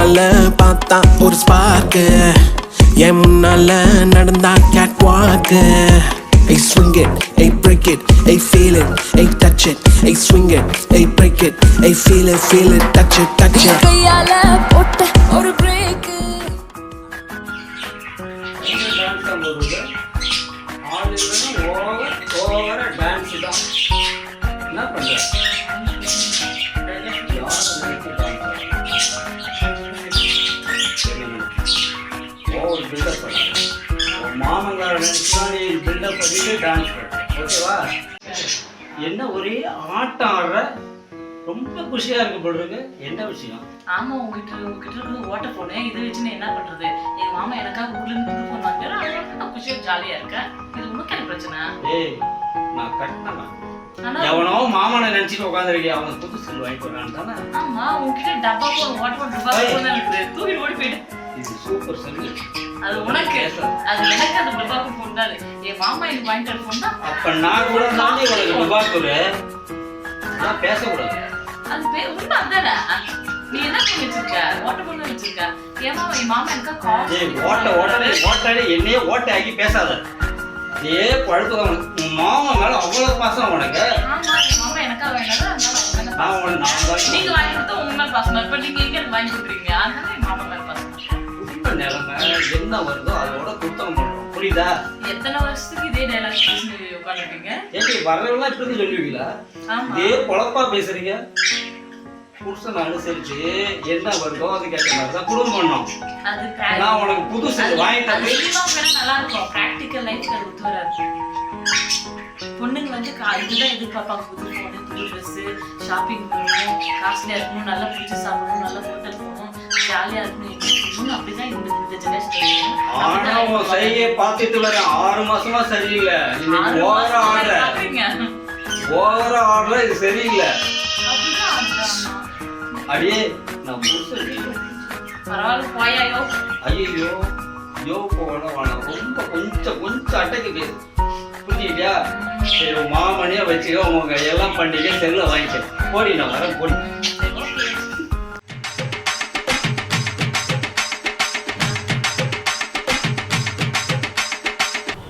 பார்த்தா ஒரு ஸ்பார்க்கு என் முன்னால நடந்தா கேட் வாக்கு. Hey swing it, hey break it, hey feel it, hey touch it, hey swing it, hey break it, hey feel it, touch it, touch it. கையால போட்ட ஒரு break. Dance பண்ணுறது ஆள் இல்லைன்னா ஓவரா டான்ஸ் தான். என்ன பண்ணுற ஓவர் பில்டப் பண்ண மாமங்கார நினைச்சுனா நீ பில்டப் பண்ணிட்டு டான்ஸ் பண்ண. ஓகேவா? என்ன ஒரே ஆட்டம் ஆடுற, ரொம்ப குஷியா இருக்கு போல இருக்கு. என்ன விஷயம்? ஆமா, உங்ககிட்ட இருந்து ஓட்ட போனேன். இதை வச்சு என்ன பண்றது? எங்க மாமா எனக்காக உள்ள இருந்து புது போன் வாங்கினாரு. அதனால நான் குஷியா ஜாலியா இருக்கேன். இது உனக்கு என்ன பிரச்சனை? ஏய், நான் கட்டினேன். எவனோ மாமனை நினைச்சிட்டு உட்காந்துருக்கியா? அவன் புது செல் வாங்கிட்டு வரான்னு தானே? ஆமா, உங்ககிட்ட டப்பா போன் ஓட்ட போன் டப்பா போன் இருக்குது. தூக்கி ஓடி போயிடு. இது சூப்பர் செல். அது உனக்கு, அது எனக்கு அந்த டப்பா போன் தான். என் மாமா எனக்கு வாங்கிட்டு போன் தான். அப்ப நான் கூட நானே உனக்கு டப்பா போடு. நான் பேசக்கூடாது. அது உண்மை அதானே. நீ என்ன பண்ணி வச்சிருக்க? ஓட்ட போன் வச்சிருக்க. என் மாமா எனக்கு கால். ஏய், ஓட்டாடி என்னையே ஓட்ட ஆக்கி பேசாத. ஏ பழுப்பு உன் மாமா மேல அவ்வளவு பாசம் உனக்கு. ஆமா, என் மாமா எனக்கா வேண்டாம். அதனால நீங்க வாங்கி கொடுத்தா உங்க மேல பாசம். இப்ப நீங்க எங்க வாங்கி கொடுக்குறீங்க? அதனால என் மாமா மேல பாசம். உண்மை நிலைமை என்ன வருதோ அதோட குத்தம் பண்றோம். புரியுதா? எத்தனை வருஷத்துக்கு இதே டைலாக் பேசி உட்காந்துருக்கீங்க? ஏய், வரவெல்லாம் இப்படி இருந்து சொல்லுவீங்களா? இதே பொழப்பா பேசுறீங்க. புருஷன் அனுசரிச்சு என்ன வருதோ அதுக்கேற்ற மாதிரி தான் குடும்பம் பண்ணோம். நான் உனக்கு புதுசு வாங்கிட்டேன். நல்லா இருக்கும். பிராக்டிக்கல் லைஃப்ல ஒத்து வராது. பொண்ணுங்க வந்து இதுதான் எதிர்பார்ப்பாங்க. புது போனு, புது ட்ரெஸ், ஷாப்பிங் பண்ணணும், காஸ்ட்லியா இருக்கணும், நல்லா பிடிச்சி சாப்பிடணும், நல்லா ஹோட்டல் போகணும், ஜாலியா இருக்கணும். அப்படிதான் இந்த ஜெனரேஷன். ஆனா உன் சரியை பார்த்துட்டு வரேன். 6 மாசமா சரியில்லை. ஓவரா ஆடுற இது சரியில்லை. அடியே நான் புருஷன் பரவாயில்ல போயாயோ. ஐயோ யோ போன ரொம்ப கொஞ்சம் அட்டைக்கு பேசு. புரிஞ்சுக்கிட்டியா? சரி, மாமனியா வச்சுக்கோ. உங்க எல்லாம் பண்ணிக்க செல்ல வாங்கிக்க. போடி, நான் வரேன். போடி.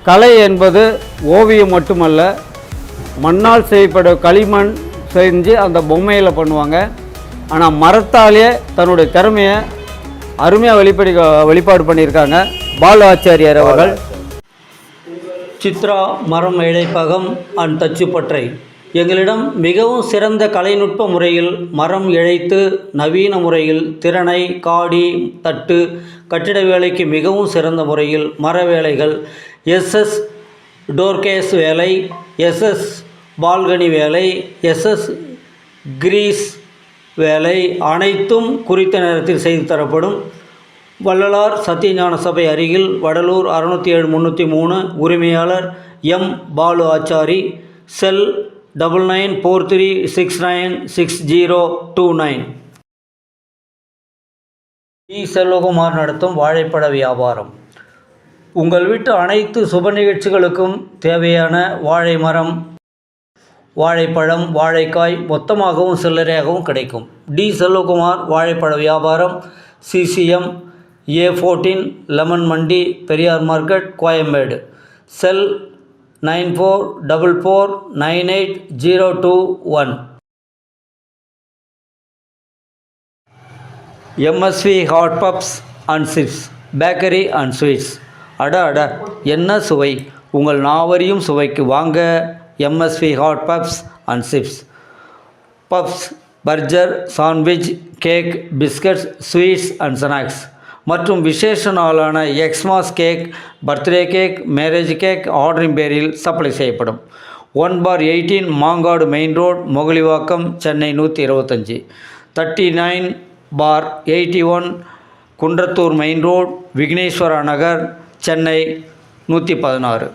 கலை என்பது ஓவியம் மட்டுமல்ல, மண்ணால் செய்யப்படும் களிமண் செஞ்சு அந்த பொம்மையில் பண்ணுவாங்க. ஆனால் மரத்தாலே தன்னுடைய திறமையை அருமையாக வெளிப்பாடு பண்ணியிருக்காங்க பாலு ஆச்சாரியார் அவர்கள். சித்ரா மரம் இழைப்பகம் அண்ட் தச்சுப்பற்றை. எங்களிடம் மிகவும் சிறந்த கலைநுட்ப முறையில் மரம் இழைத்து நவீன முறையில் திறனை, காடி, தட்டு, கட்டிட வேலைக்கு மிகவும் சிறந்த முறையில் மர வேலைகள், எஸ்எஸ் டோர்கேஸ் வேலை, எஸ்எஸ் பால்கனி வேலை, எஸ்எஸ் கிரீஸ் வேலை அனைத்தும் குறித்த நேரத்தில் செய்து தரப்படும். வள்ளலார் சத்தியஞான சபை அருகில், வடலூர் 607 303. உரிமையாளர் எம் பாலு ஆச்சாரி. செல் 9943696029. டி செல்வகுமார் நடத்தும் வாழைப்பழ வியாபாரம். உங்கள் வீட்டு அனைத்து சுப நிகழ்ச்சிகளுக்கும் தேவையான வாழை மரம், வாழைப்பழம், வாழைக்காய் மொத்தமாகவும் சில்லறையாகவும் கிடைக்கும். டி செல்வகுமார் வாழைப்பழ வியாபாரம், சிசிஎம் A14 லெமன் மண்டி, Periyar market, Koyambedu. Cell 9444980201. MSV hot puffs and chips, bakery and sweets. அட என்ன சுவை! உங்கள் நாவரியும் சுவைக்கு வாங்க MSV hot puffs and chips. Puffs, burger, sandwich, cake, biscuits, sweets and snacks மற்றும் விசேஷ நாளான Xmas cake, birthday cake, marriage cake ஆர்டரின் பேரில் சப்ளை செய்யப்படும். 1/18 Mangadu main road, Mogalivakkam, Chennai 125. 39/81 Kundrathur main road, Vigneshwara Nagar, Chennai 116.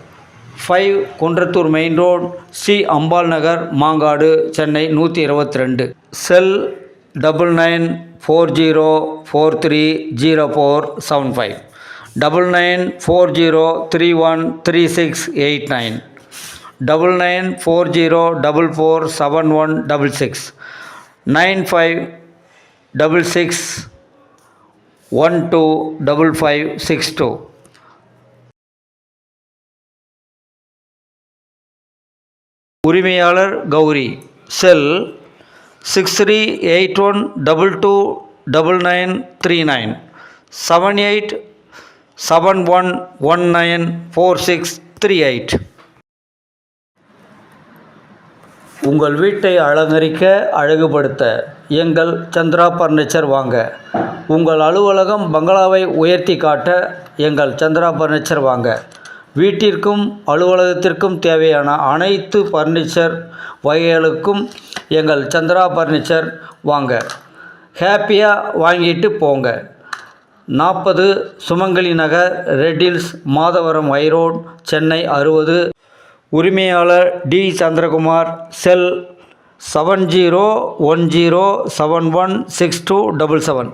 5 Kundrathur main road, Sri அம்பாள் நகர், மாங்காடு, சென்னை 122. செல் 9940430475, 9940313689, 9940447166, 9566 125562. உரிமையாளர் கௌரி. செல் 6381229939 7871194638. உங்கள் வீட்டை அலங்கரிக்க அழகுபடுத்த எங்கள் சந்திரா பர்னிச்சர் வாங்க. உங்கள் அலுவலகம் பங்களாவை உயர்த்தி காட்ட எங்கள் சந்திரா பர்னிச்சர் வாங்க. வீட்டிற்கும் அலுவலகத்திற்கும் தேவையான அனைத்து பர்னிச்சர் வகைகளுக்கும் எங்கள் சந்திரா பர்னிச்சர் வாங்க. ஹாப்பியாக வாங்கிட்டு போங்க. 40 Sumangali Nagar, Red Hills, Madhavaram high road, Chennai 60. உரிமையாளர் டி சந்திரகுமார். செல் 7010716277.